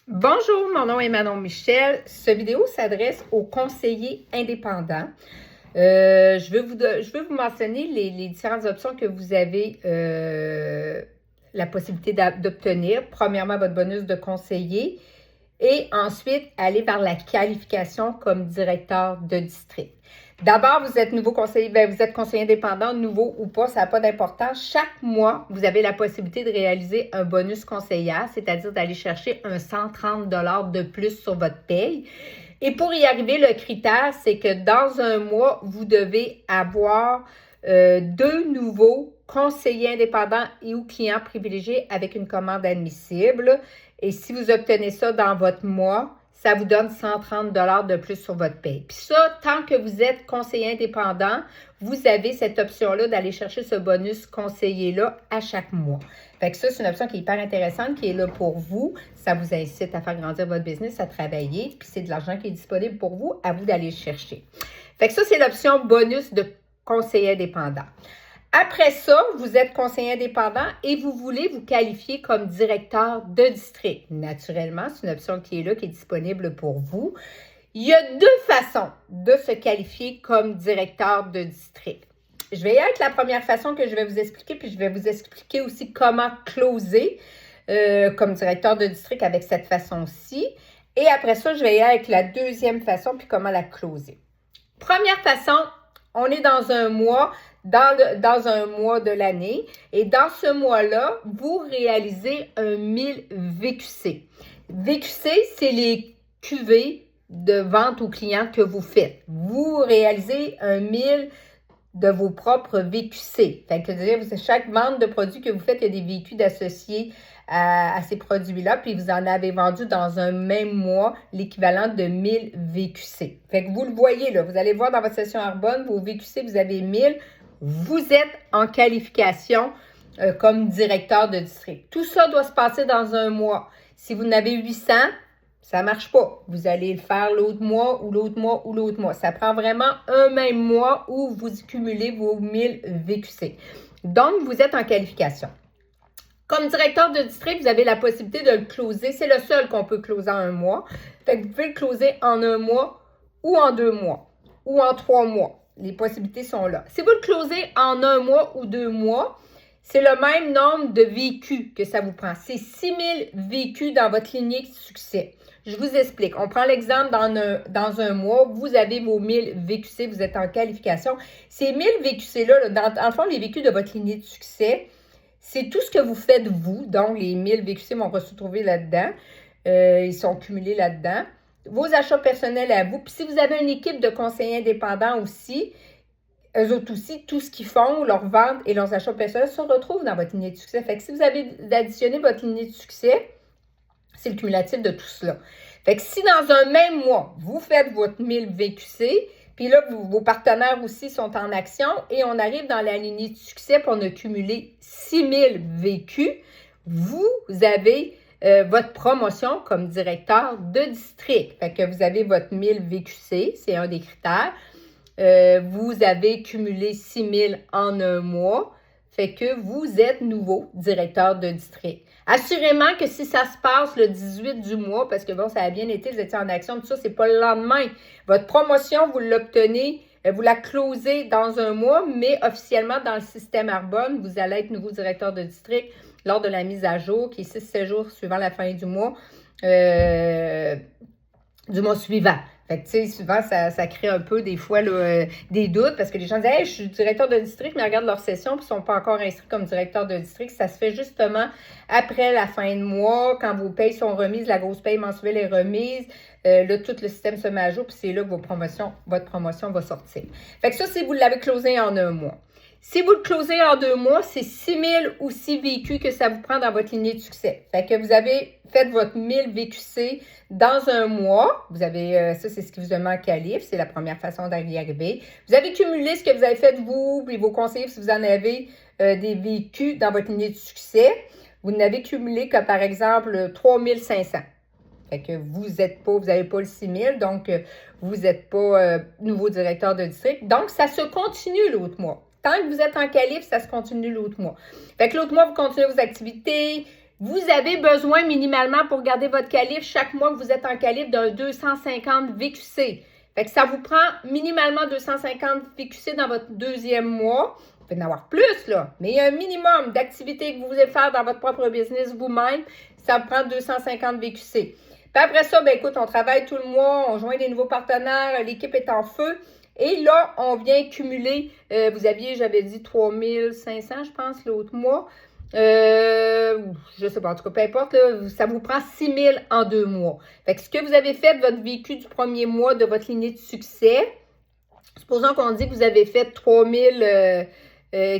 Bonjour, mon nom est Manon Michel. Cette vidéo s'adresse aux conseillers indépendants. Je veux vous mentionner les différentes options que vous avez la possibilité d'obtenir. Premièrement, votre bonus de conseiller et ensuite aller vers la qualification comme directeur de district. D'abord, vous êtes nouveau conseiller, vous êtes conseiller indépendant, nouveau ou pas, ça n'a pas d'importance. Chaque mois, vous avez la possibilité de réaliser un bonus conseillère, c'est-à-dire d'aller chercher un 130 $ de plus sur votre paye. Et pour y arriver, le critère, c'est que dans un mois, vous devez avoir 2 nouveaux conseillers indépendants et ou clients privilégiés avec une commande admissible. Et si vous obtenez ça dans votre mois, ça vous donne 130 $ de plus sur votre paye. Puis ça, tant que vous êtes conseiller indépendant, vous avez cette option-là d'aller chercher ce bonus conseiller-là à chaque mois. Fait que ça, c'est une option qui est hyper intéressante, qui est là pour vous. Ça vous incite à faire grandir votre business, à travailler, puis c'est de l'argent qui est disponible pour vous, à vous d'aller le chercher. Fait que ça, c'est l'option bonus de conseiller indépendant. Après ça, vous êtes conseiller indépendant et vous voulez vous qualifier comme directeur de district. Naturellement, c'est une option qui est là, qui est disponible pour vous. Il y a 2 façons de se qualifier comme directeur de district. Je vais y aller avec la première façon que je vais vous expliquer, puis je vais vous expliquer aussi comment closer comme directeur de district avec cette façon-ci. Et après ça, je vais y aller avec la deuxième façon, puis comment la closer. Première façon, on est dans un mois, dans un mois de l'année. Et dans ce mois-là, vous réalisez un 1000 VQC. VQC, c'est les cuvées de vente aux clients que vous faites. Vous réalisez un 1000 de vos propres VQC. Fait que chaque vente de produits que vous faites, il y a des véhicules associés à ces produits-là, puis vous en avez vendu dans un même mois l'équivalent de 1000 VQC. Fait que vous le voyez là, vous allez voir dans votre session Arbonne, vos VQC, vous avez 1000, vous êtes en qualification comme directeur de district. Tout ça doit se passer dans un mois. Si vous en avez 800, ça ne marche pas. Vous allez le faire l'autre mois ou l'autre mois ou l'autre mois. Ça prend vraiment un même mois où vous cumulez vos 1000 VQC. Donc, vous êtes en qualification. Comme directeur de district, vous avez la possibilité de le closer. C'est le seul qu'on peut closer en un mois. Fait que vous pouvez le closer en un mois ou en 2 mois ou en 3 mois. Les possibilités sont là. Si vous le closez en un mois ou 2 mois, c'est le même nombre de véhicules que ça vous prend. C'est 6000 véhicules dans votre lignée de succès. Je vous explique. On prend l'exemple dans un mois. Vous avez vos 1000 VQC, vous êtes en qualification. Ces 1000 VQC-là, dans le fond, les véhicules de votre lignée de succès, c'est tout ce que vous faites vous. Donc, les 1000 VQC vont se retrouver là-dedans. Ils sont cumulés là-dedans. Vos achats personnels à vous. Puis si vous avez une équipe de conseillers indépendants aussi, eux autres aussi, tout ce qu'ils font, leurs ventes et leurs achats personnels se retrouvent dans votre lignée de succès. Fait que si vous avez additionné votre lignée de succès, c'est le cumulatif de tout cela. Fait que si dans un même mois, vous faites votre 1000 VQC, puis là, vos partenaires aussi sont en action et on arrive dans la lignée de succès pour on a cumulé 6000 VQ, vous avez votre promotion comme directeur de district. Fait que vous avez votre 1000 VQC, c'est un des critères. Vous avez cumulé 6000 en un mois. Fait que vous êtes nouveau directeur de district. Assurément que si ça se passe le 18 du mois, parce que bon, ça a bien été, vous étiez en action, tout ça, c'est pas le lendemain. Votre promotion, vous l'obtenez, vous la closez dans un mois, mais officiellement dans le système Arbonne, vous allez être nouveau directeur de district lors de la mise à jour, qui est 6-7 jours suivant la fin du mois suivant. Fait que, tu sais, souvent, ça crée un peu, des fois, là, des doutes parce que les gens disent « Hey, je suis directeur de district, mais regardent leur session puis ils ne sont pas encore inscrits comme directeur de district. » Ça se fait justement après la fin de mois, quand vos payes sont remises, la grosse paye mensuelle est remise. Là, tout le système se met à jour puis c'est là que votre promotion va sortir. Fait que ça, si vous l'avez closé en un mois. Si vous le closez en 2 mois, c'est 6000 ou 6 VQ que ça vous prend dans votre lignée de succès. Fait que vous avez fait votre 1000 VQC dans un mois. Vous avez, ça, c'est ce qui vous a mis en qualif. C'est la première façon d'y arriver. Vous avez cumulé ce que vous avez fait vous, puis vos conseillers, si vous en avez des VQ dans votre lignée de succès. Vous n'avez cumulé que, par exemple, 3500. Fait que vous n'avez pas le 6000, donc vous n'êtes pas nouveau directeur de district. Donc, ça se continue l'autre mois. Tant que vous êtes en qualif, ça se continue l'autre mois. Fait que l'autre mois, vous continuez vos activités, Vous avez besoin minimalement pour garder votre qualif chaque mois que vous êtes en qualif d'un 250 VQC. Fait que ça vous prend minimalement 250 VQC dans votre deuxième mois. Vous pouvez en avoir plus, là, mais il y a un minimum d'activités que vous voulez faire dans votre propre business vous-même. Ça vous prend 250 VQC. Puis après ça, ben écoute, on travaille tout le mois, on joint des nouveaux partenaires, l'équipe est en feu. Et là, on vient cumuler, j'avais dit 3500, je pense, l'autre mois. Je sais pas, en tout cas, peu importe, là, ça vous prend 6000 en 2 mois. Fait que ce que vous avez fait de votre vécu du premier mois de votre lignée de succès, supposons qu'on dit que vous avez fait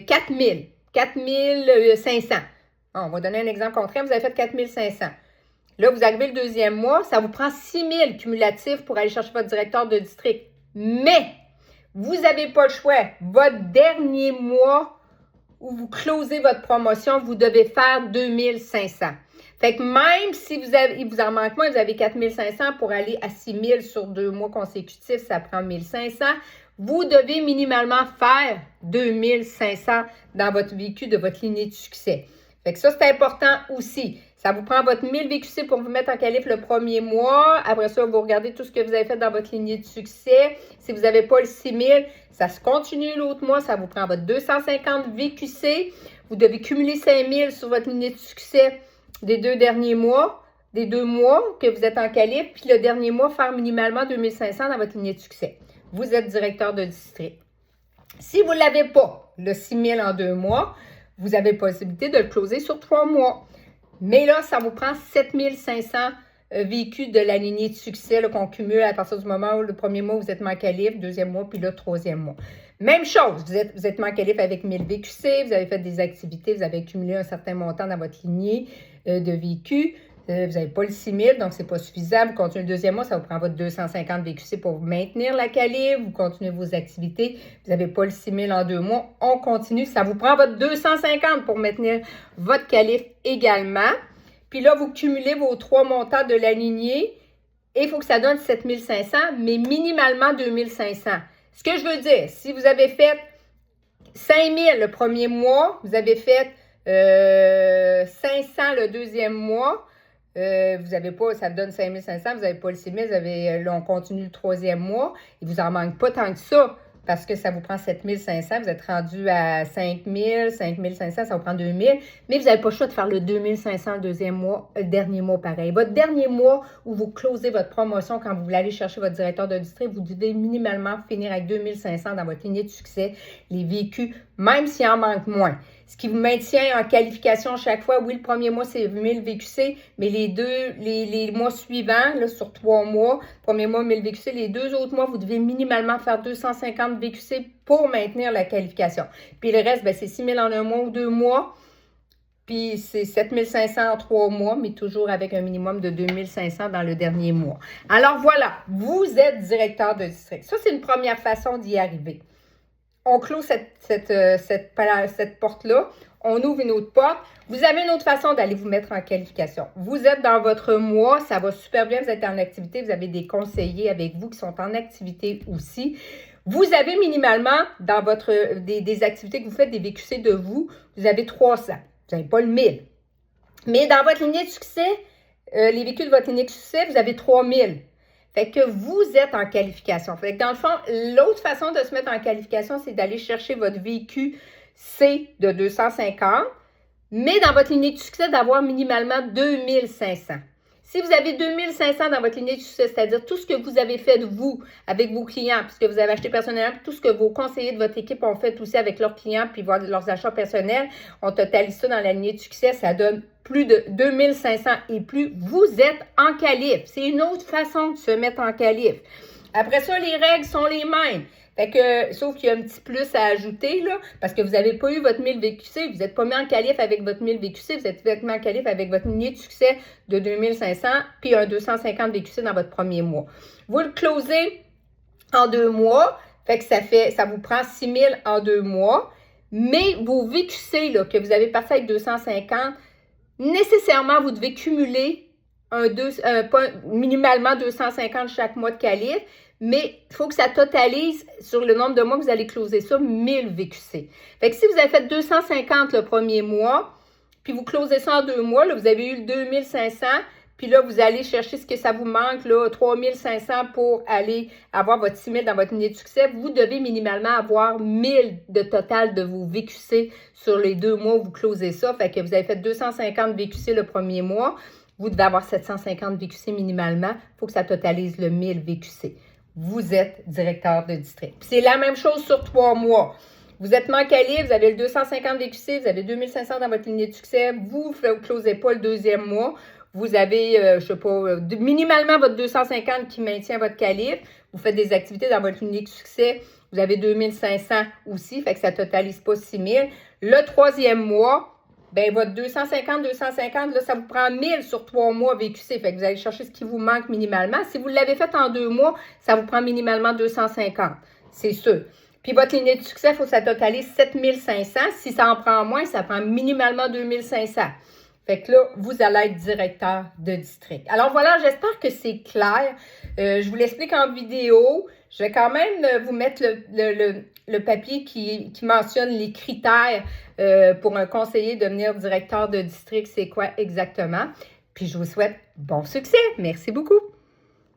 4500. On va donner un exemple concret, vous avez fait 4500. Là, vous arrivez le deuxième mois, ça vous prend 6000 cumulatifs pour aller chercher votre directeur de district. Mais, vous n'avez pas le choix. Votre dernier mois où vous closez votre promotion, vous devez faire 2500. Fait que même si il vous en manque moins, vous avez 4500 pour aller à 6000 sur 2 mois consécutifs, ça prend 1500. Vous devez minimalement faire 2500 dans votre vécu de votre lignée de succès. Fait que ça, c'est important aussi. Ça vous prend votre 1000 VQC pour vous mettre en qualif le premier mois. Après ça, vous regardez tout ce que vous avez fait dans votre lignée de succès. Si vous n'avez pas le 6000, ça se continue l'autre mois. Ça vous prend votre 250 VQC. Vous devez cumuler 5000 sur votre lignée de succès des 2 derniers mois, des 2 mois que vous êtes en qualif. Puis le dernier mois, faire minimalement 2500 dans votre lignée de succès. Vous êtes directeur de district. Si vous ne l'avez pas, le 6000 en 2 mois, vous avez possibilité de le closer sur 3 mois. Mais là, ça vous prend 7500 vécus de la lignée de succès qu'on cumule à partir du moment où le premier mois, vous êtes en qualif, deuxième mois, puis le troisième mois. Même chose, vous êtes en qualif avec 1000 VQC, vous avez fait des activités, vous avez accumulé un certain montant dans votre lignée de vécus. Vous n'avez pas le 6000, donc ce n'est pas suffisant. Vous continuez le deuxième mois, ça vous prend votre 250 VQC pour maintenir la qualif. Vous continuez vos activités. Vous n'avez pas le 6000 en 2 mois. On continue. Ça vous prend votre 250 pour maintenir votre qualif également. Puis là, vous cumulez vos 3 montants de la lignée et il faut que ça donne 7500, mais minimalement 2500. Ce que je veux dire, si vous avez fait 5000 le premier mois, vous avez fait 500 le deuxième mois, vous n'avez pas, ça donne 5500, vous n'avez pas le 6000, là, on continue le troisième mois. Il ne vous en manque pas tant que ça parce que ça vous prend 7500, vous êtes rendu à 5000, 5500, ça vous prend 2000, mais vous n'avez pas le choix de faire le 2500 le deuxième mois, le dernier mois pareil. Votre dernier mois où vous closez votre promotion quand vous voulez aller chercher votre directeur de district, vous devez minimalement finir avec 2500 dans votre lignée de succès, les vécus, même s'il en manque moins. Ce qui vous maintient en qualification chaque fois. Oui, le premier mois, c'est 1000 VQC, mais les mois suivants, là, sur 3 mois, premier mois, 1000 VQC, les 2 autres mois, vous devez minimalement faire 250 VQC pour maintenir la qualification. Puis le reste, c'est 6000 en 1 mois ou 2 mois, puis c'est 7500 en 3 mois, mais toujours avec un minimum de 2500 dans le dernier mois. Alors voilà, vous êtes directeur de district. Ça, c'est une première façon d'y arriver. On clôt cette porte-là. On ouvre une autre porte. Vous avez une autre façon d'aller vous mettre en qualification. Vous êtes dans votre mois, ça va super bien, vous êtes en activité, vous avez des conseillers avec vous qui sont en activité aussi. Vous avez minimalement, dans des activités que vous faites, des VQC de vous avez 300. Vous n'avez pas le 1000. Mais dans votre lignée de succès, les vécus de votre lignée de succès, vous avez 3000. Fait que vous êtes en qualification. Fait que dans le fond, l'autre façon de se mettre en qualification, c'est d'aller chercher votre VQC de 250, mais dans votre lignée de succès, d'avoir minimalement 2500. Si vous avez 2500 dans votre lignée de succès, c'est-à-dire tout ce que vous avez fait de vous avec vos clients, puis ce que vous avez acheté personnellement, tout ce que vos conseillers de votre équipe ont fait aussi avec leurs clients, puis leurs achats personnels, on totalise ça dans la lignée de succès, ça donne plus de 2500 et plus. Vous êtes en qualif. C'est une autre façon de se mettre en qualif. Après ça, les règles sont les mêmes. Fait que, sauf qu'il y a un petit plus à ajouter, là, parce que vous n'avez pas eu votre 1000 VQC, vous n'êtes pas mis en qualif avec votre 1000 VQC, vous êtes mis en qualif avec votre lignée de succès de 2500, puis un 250 VQC dans votre premier mois. Vous le closez en 2 mois, fait que ça vous prend 6000 en 2 mois, mais vos VQC, là, que vous avez parti avec 250, nécessairement, vous devez cumuler minimalement 250 chaque mois de qualif, mais il faut que ça totalise sur le nombre de mois que vous allez closer ça, 1000 VQC. Fait que si vous avez fait 250 le premier mois, puis vous closez ça en 2 mois. Là, vous avez eu le 2500, puis là, vous allez chercher ce que ça vous manque, là, 3500 pour aller avoir votre 6000 dans votre lignée de succès. Vous devez minimalement avoir 1000 de total de vos VQC sur les 2 mois où vous closez ça. Fait que vous avez fait 250 VQC le premier mois. Vous devez avoir 750 VQC minimalement. Il faut que ça totalise le 1000 VQC. Vous êtes directeur de district. C'est la même chose sur 3 mois. Vous êtes manque-à-livre, vous avez le 250 VQC, vous avez 2500 dans votre lignée de succès. Vous ne closez pas le 2e mois. Vous avez, je ne sais pas, minimalement votre 250 qui maintient votre calibre. Vous faites des activités dans votre lignée de succès. Vous avez 2500 aussi, fait que ça ne totalise pas 6000. Le 3e mois, ben votre 250, là, ça vous prend 1000 sur 3 mois VQC. Fait que vous allez chercher ce qui vous manque minimalement. Si vous l'avez fait en 2 mois, ça vous prend minimalement 250. C'est sûr. Puis votre lignée de succès, il faut que ça totalise 7500. Si ça en prend moins, ça prend minimalement 2500. Fait que là, vous allez être directeur de district. Alors voilà, j'espère que c'est clair. Je vous l'explique en vidéo. Je vais quand même vous mettre le papier qui mentionne les critères pour un conseiller devenir directeur de district. C'est quoi exactement? Puis je vous souhaite bon succès. Merci beaucoup.